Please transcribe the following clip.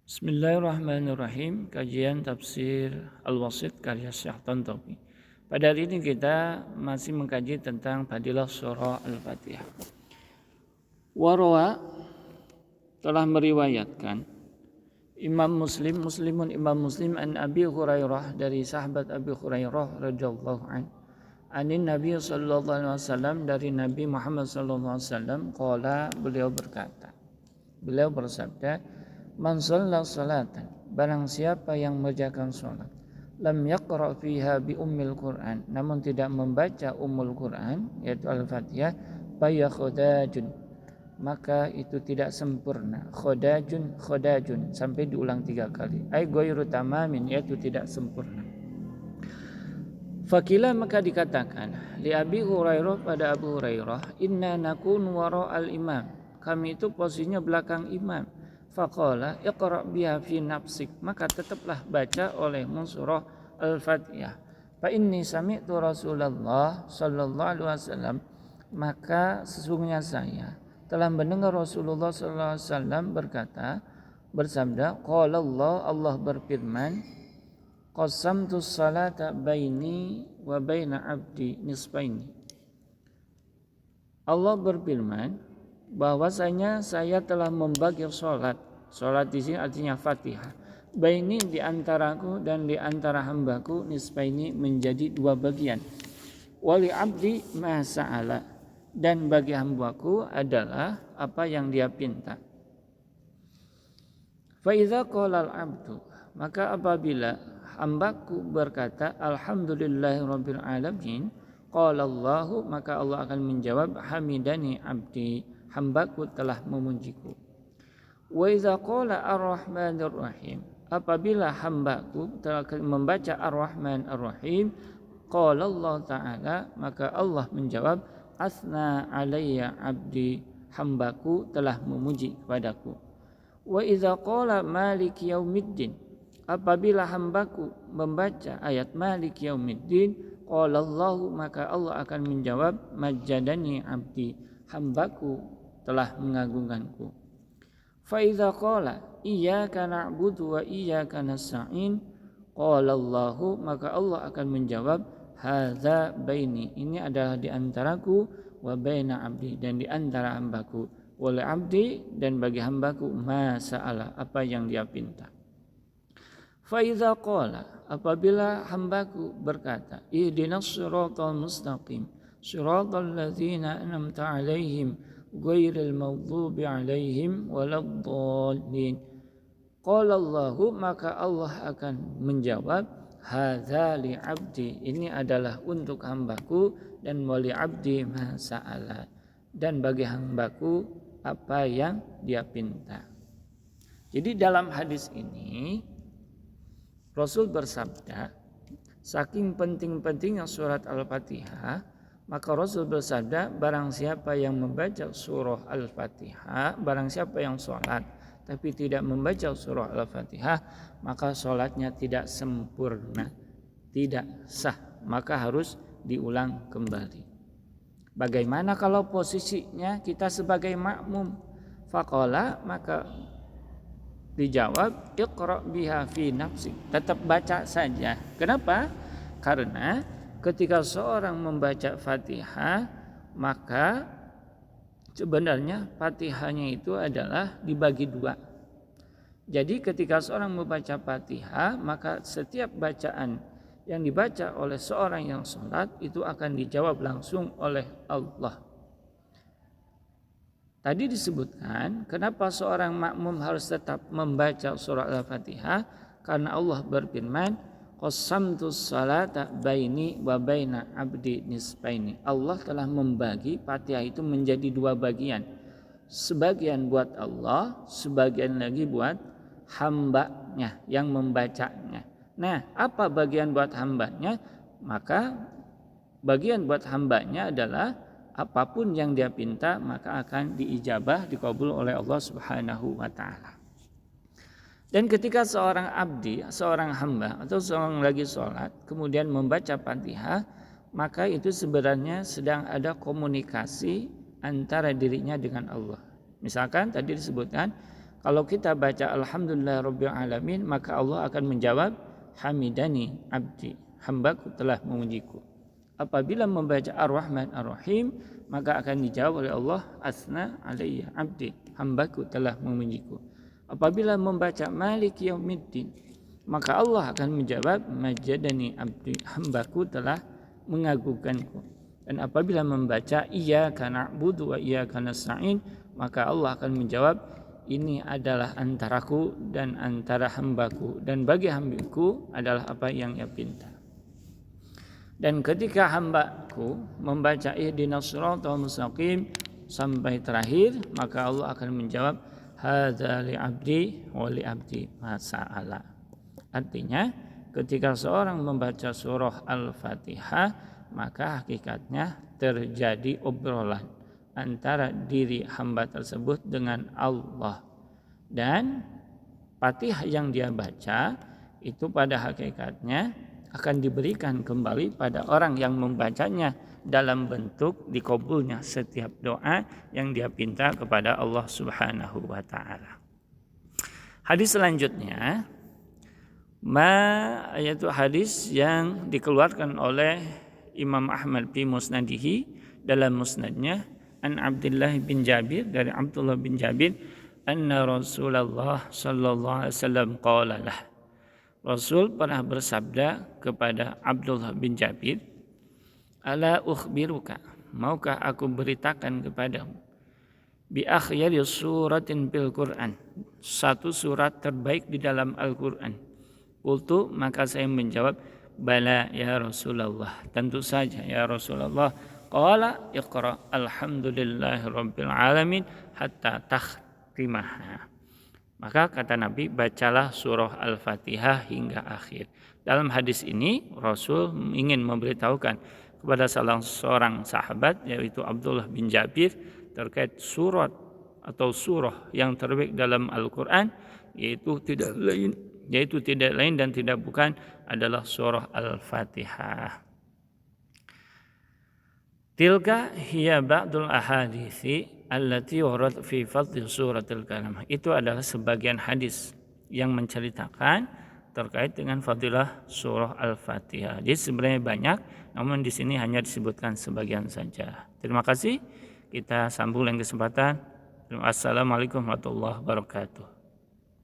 Bismillahirrahmanirrahim. Kajian tafsir Al-Wasit karya Syekh Tantawi. Pada hari ini kita masih mengkaji tentang fadilah surah Al-Fatihah. Warawa telah meriwayatkan Imam Muslim an Abi Hurairah dari sahabat Abi Hurairah radhiyallahu an. Anin Nabi sallallahu alaihi wasallam dari Nabi Muhammad sallallahu alaihi wasallam qala beliau bersabda, man shalla salatan, barang siapa yang mengerjakan salat, lam yaqra fiha bi ummil Qur'an, namun tidak membaca ummul Qur'an yaitu Al-Fatihah, fa khadajun, maka itu tidak sempurna. Khadajun sampai diulang 3 kali. Ai ghairu tamamin, yaitu tidak sempurna. Fakila, maka dikatakan li Abi Hurairah pada Abu Hurairah, inna nakun wara al imam, kami itu posisinya belakang imam. Faqala iqra biha fi nafsik, maka tetaplah baca olehmu surah Al-Fatihah. Fa inni sami'tu Rasulullah sallallahu alaihi wasallam, maka sesungguhnya saya telah mendengar Rasulullah sallallahu alaihi wasallam bersabda, qala Allah berfirman, qasamtus salata baini wa baina abdi nisfaini. Allah berfirman bahwasanya saya telah membagi salat. Salat di sini artinya Fatihah. Baini, di antaraku dan di antara hambaku, nisfaini, menjadi 2 bagian. Wali abdi ma sa'ala, dan bagi hambaku adalah apa yang dia pinta. Fa idza qala al-abdu, maka apabila hambaku berkata alhamdulillahirabbil alamin, qala Allahu, maka Allah akan menjawab hamidani abdi, hambaku telah memujiku. Wa idza qala ar-rahmanir rahim, apabila hambaku telah membaca ar-rahman ar-rahim, qala Allah taala, maka Allah menjawab asna alayya abdi, hambaku telah memuji kepadaku. Wa idza qala maliki yaumiddin, apabila hambaku membaca ayat maliki yaumiddin, qala Allah, maka Allah akan menjawab majjadani abdi, hambaku telah mengagungkanku. Fa idza qala iyyaka na'budu wa iyyaka nasta'in, qala Allah, maka Allah akan menjawab hadza baini, ini adalah di antaraku, wa baina abdi, dan di antara hambaku, wal abdi, dan bagi hambaku, ma sa'ala, apa yang dia pinta. Fa idza qala, apabila hambaku berkata ihdinas siratal mustaqim siratal ladzina an'amta 'alaihim ghairil maghdubi 'alaihim waladdallin, qala Allah, maka Allah akan menjawab hadza li 'abdi, ini adalah untuk hambaku, dan wali 'abdi ma sa'ala, dan bagi hambaku apa yang dia pinta. Jadi dalam hadis ini Rasul bersabda, saking penting-pentingnya surat Al-Fatihah, maka Rasul bersabda, barang siapa yang membaca surah Al-Fatihah, barang siapa yang sholat tapi tidak membaca surah Al-Fatihah, maka sholatnya tidak sempurna, tidak sah, maka harus diulang kembali. Bagaimana kalau posisinya kita sebagai makmum? Faqala, maka dijawab iqra biha fi nafsik, tetap baca saja. Kenapa? Karena ketika seorang membaca Fatihah, maka sebenarnya Fatihahnya itu adalah dibagi 2. Jadi ketika seorang membaca Fatihah, maka setiap bacaan yang dibaca oleh seorang yang sholat itu akan dijawab langsung oleh Allah. Tadi disebutkan kenapa seorang makmum harus tetap membaca surah Al-Fatihah, karena Allah berfirman qasamtus salata baini wa baina abdi nisfaini, Allah telah membagi Fatihah itu menjadi 2 bagian, sebagian buat Allah, sebagian lagi buat hambanya yang membacanya. Nah, apa bagian buat hambanya? Maka bagian buat hambanya adalah apapun yang dia pinta, maka akan diijabah, dikabul oleh Allah Subhanahu wa taala. Dan ketika seorang abdi, seorang hamba atau seorang lagi sholat kemudian membaca Fatihah, maka itu sebenarnya sedang ada komunikasi antara dirinya dengan Allah. Misalkan tadi disebutkan Kalau kita baca alhamdulillah rabbil alamin, maka Allah akan menjawab hamidani abdi, hambaku telah memujiku. Apabila membaca ar-Rahman ar-Rahim, maka akan dijawab oleh Allah asna alayya abdi, hambaku telah memujiku. Apabila membaca Malik Yaumiddin, maka Allah akan menjawab majadani abdi, hambaku telah mengagungkanku. Dan apabila membaca iyyaka na'budu wa iyyaka nasta'in, maka Allah akan menjawab ini adalah antaraku dan antara hambaku, dan bagi hambaku adalah apa yang ia pinta. Dan ketika hambaku membaca ihdinas siratal mustaqim sampai terakhir, maka Allah akan menjawab hadza li abdi wa li abdi ma sa'ala. Artinya ketika seorang membaca surah Al-Fatihah, maka hakikatnya terjadi obrolan antara diri hamba tersebut dengan Allah, dan Fatihah yang dia baca itu pada hakikatnya akan diberikan kembali pada orang yang membacanya dalam bentuk dikabulnya setiap doa yang dia pinta kepada Allah Subhanahu wa taala. Hadis selanjutnya yaitu hadis yang dikeluarkan oleh Imam Ahmad fi musnadihi, dalam musnadnya, an Abdullah bin Jabir, dari Abdullah bin Jabir, anna Rasulullah sallallahu alaihi wasallam qala lah, Rasul pernah bersabda kepada Abdullah bin Jabir, ala ukhbiruka, maukah aku beritakan kepadamu, bi akhyari suratin bil Quran, satu surat terbaik di dalam Al-Quran. Qultu, maka saya menjawab, bala ya Rasulullah, tentu saja ya Rasulullah. Qala iqra alhamdulillahi rabbil alamin hatta takhtimah. Maka kata Nabi, bacalah surah Al-Fatihah hingga akhir. Dalam hadis ini Rasul ingin memberitahukan kepada salah seorang sahabat, yaitu Abdullah bin Jabir, terkait surat atau surah yang terbaik dalam Al-Quran, yaitu tidak lain dan tidak bukan adalah surah Al-Fatihah. Tilka hiya ba'dul ahadithi allati warad fi fadli suratul kalam. Itu adalah sebagian hadis yang menceritakan terkait dengan fadilah surah Al-Fatihah. Jadi sebenarnya banyak, namun di sini hanya disebutkan sebagian saja. Terima kasih. Kita sambung lain kesempatan. Assalamualaikum warahmatullahi wabarakatuh.